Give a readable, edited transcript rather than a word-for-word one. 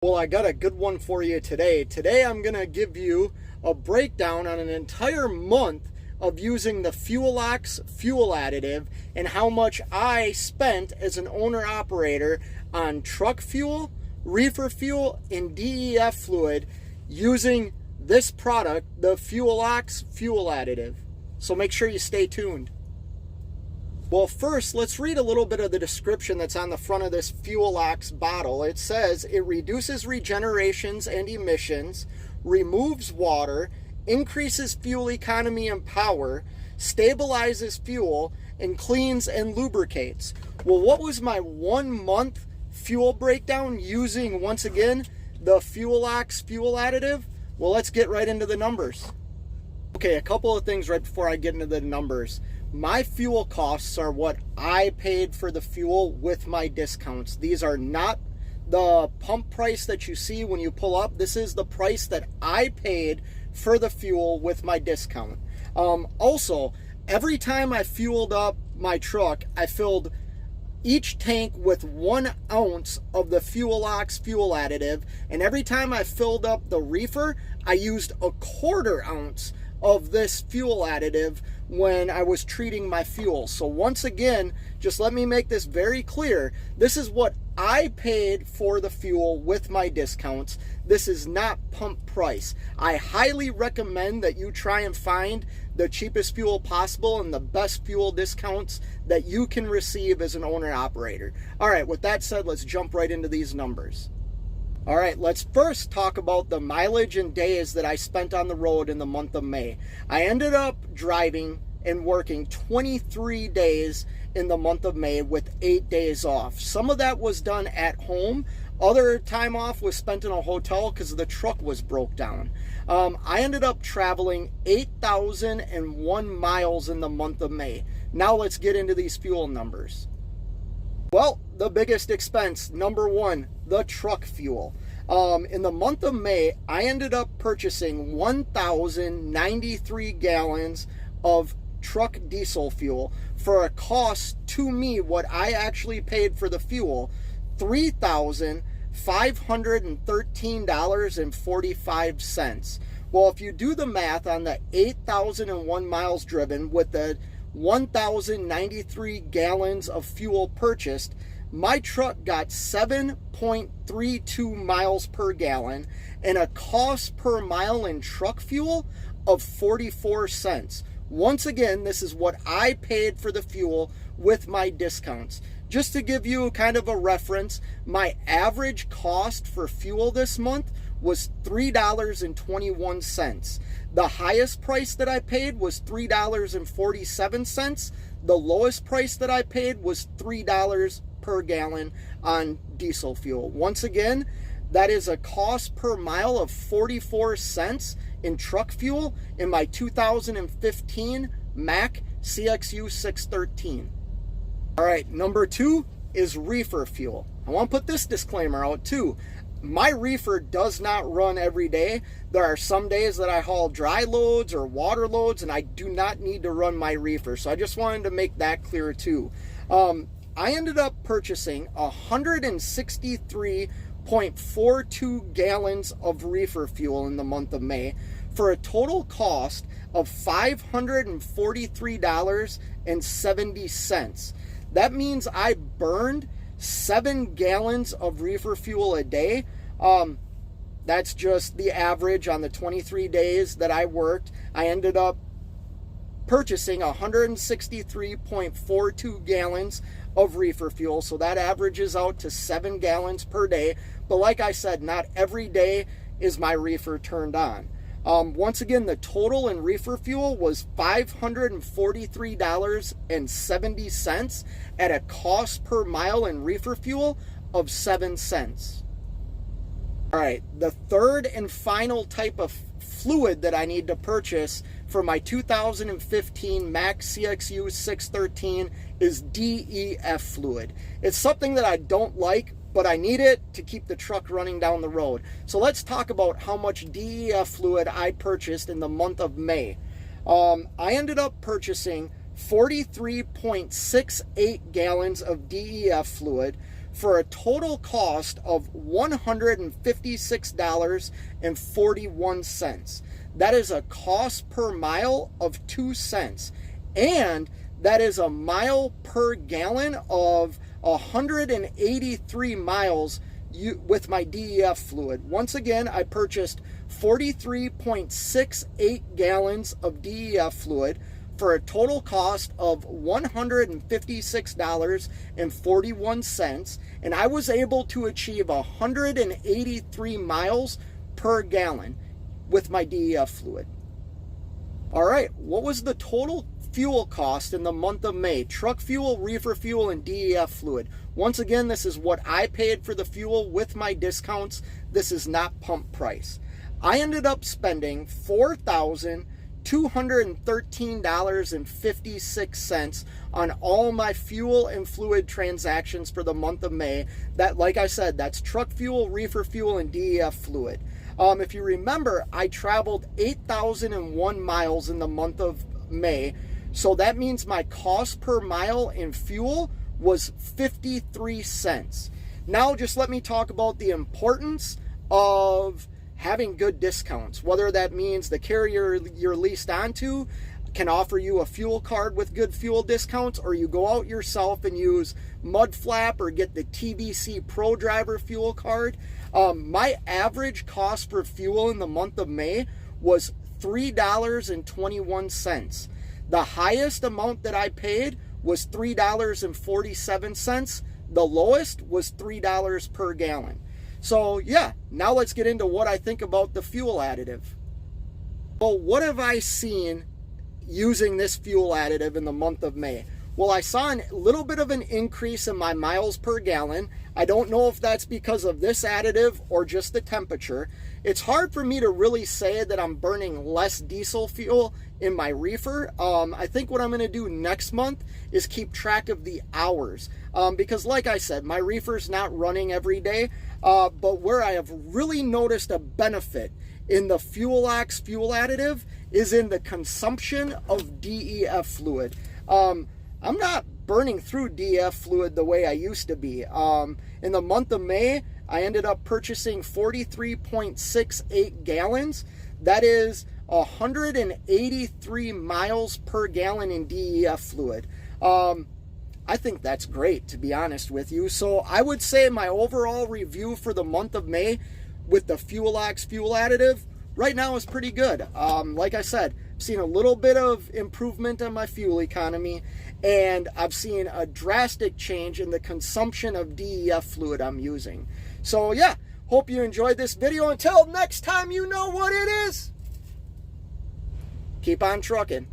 Well, I got a good one for you today. Today I'm going to give you a breakdown on an entire month of using the Fuelox fuel additive and how much I spent as an owner-operator on truck fuel, reefer fuel, and DEF fluid using this product, the Fuelox fuel additive. So make sure you stay tuned. Well, first, let's read a little bit of the description that's on the front of this Fuelox bottle. It says it reduces regenerations and emissions, removes water, increases fuel economy and power, stabilizes fuel, and cleans and lubricates. Well, what was my 1 month fuel breakdown using, once again, the Fuelox fuel additive? Well, let's get right into the numbers. Okay, a couple of things right before I get into the numbers. My fuel costs are what I paid for the fuel with my discounts. These are not the pump price that you see when you pull up. This is the price that I paid for the fuel with my discount. Also, every time I fueled up my truck, I filled each tank with 1 ounce of the Fuelox fuel additive. And every time I filled up the reefer, I used a 1/4 ounce of this fuel additive when I was treating my fuel. So once again, just let me make this very clear. This is what I paid for the fuel with my discounts. This is not pump price. I highly recommend that you try and find the cheapest fuel possible and the best fuel discounts that you can receive as an owner operator. All right, with that said, let's jump right into these numbers. All right, let's first talk about the mileage and days that I spent on the road in the month of May. I ended up driving and working 23 days in the month of May with 8 days off. Some of that was done at home. Other time off was spent in a hotel because the truck was broke down. I ended up traveling 8,001 miles in the month of May. Now let's get into these fuel numbers. Well, the biggest expense, number one, the truck fuel. In the month of May, I ended up purchasing 1,093 gallons of truck diesel fuel for a cost to me, what I actually paid for the fuel, $3,513.45. Well, if you do the math on the 8,001 miles driven with the 1,093 gallons of fuel purchased, my truck got 7.32 miles per gallon and a cost per mile in truck fuel of 44 cents. Once again, this is what I paid for the fuel with my discounts. Just to give you kind of a reference, my average cost for fuel this month was $3.21. The highest price that I paid was $3.47. The lowest price that I paid was $3 per gallon on diesel fuel. Once again, that is a cost per mile of 44 cents in truck fuel in my 2015 Mack CXU 613. All right, number 2 is reefer fuel. I want to put this disclaimer out too. My reefer does not run every day. There are some days that I haul dry loads or water loads and I do not need to run my reefer. So I just wanted to make that clear too. I ended up purchasing 163.42 gallons of reefer fuel in the month of May for a total cost of $543.70. That means I burned 7 gallons of reefer fuel a day. That's just the average on the 23 days that I worked. I ended up purchasing 163.42 gallons of reefer fuel, so that averages out to 7 gallons per day. But like I said, not every day is my reefer turned on. Once again, the total in reefer fuel was $543.70 at a cost per mile in reefer fuel of 7 cents. All right, the third and final type of fluid that I need to purchase for my 2015 Mack CXU 613 is DEF fluid. It's something that I don't like, but I need it to keep the truck running down the road. So let's talk about how much DEF fluid I purchased in the month of May. I ended up purchasing 43.68 gallons of DEF fluid for a total cost of $156.41. That is a cost per mile of 2 cents. And that is a mile per gallon of 183 miles with my DEF fluid. Once again, I purchased 43.68 gallons of DEF fluid for a total cost of $156.41, and I was able to achieve 183 miles per gallon with my DEF fluid. All right, what was the total fuel cost in the month of May? Truck fuel, reefer fuel, and DEF fluid. Once again, this is what I paid for the fuel with my discounts. This is not pump price. I ended up spending $4,213.56 on all my fuel and fluid transactions for the month of May. That, like I said, that's truck fuel, reefer fuel, and DEF fluid. If you remember, I traveled 8,001 miles in the month of May. So that means my cost per mile in fuel was 53 cents. Now just let me talk about the importance of having good discounts, whether that means the carrier you're leased onto can offer you a fuel card with good fuel discounts, or you go out yourself and use Mudflap or get the TBC Pro Driver fuel card. My average cost for fuel in the month of May was $3.21. The highest amount that I paid was $3.47. The lowest was $3 per gallon. So yeah, now let's get into what I think about the fuel additive. Well, what have I seen using this fuel additive in the month of May? Well, I saw a little bit of an increase in my miles per gallon. I don't know if that's because of this additive or just the temperature. It's hard for me to really say that I'm burning less diesel fuel in my reefer. I think what I'm going to do next month is keep track of the hours. Because like I said, my reefer's not running every day. But where I have really noticed a benefit in the Fuelox fuel additive is in the consumption of DEF fluid. I'm not burning through DEF fluid the way I used to be. In the month of May, I ended up purchasing 43.68 gallons. That is 183 miles per gallon in DEF fluid. I think that's great, to be honest with you. So I would say my overall review for the month of May with the Fuelox fuel additive right now is pretty good. Like I said, I've seen a little bit of improvement on my fuel economy, and I've seen a drastic change in the consumption of DEF fluid I'm using. So yeah, hope you enjoyed this video. Until next time, you know what it is. Keep on trucking.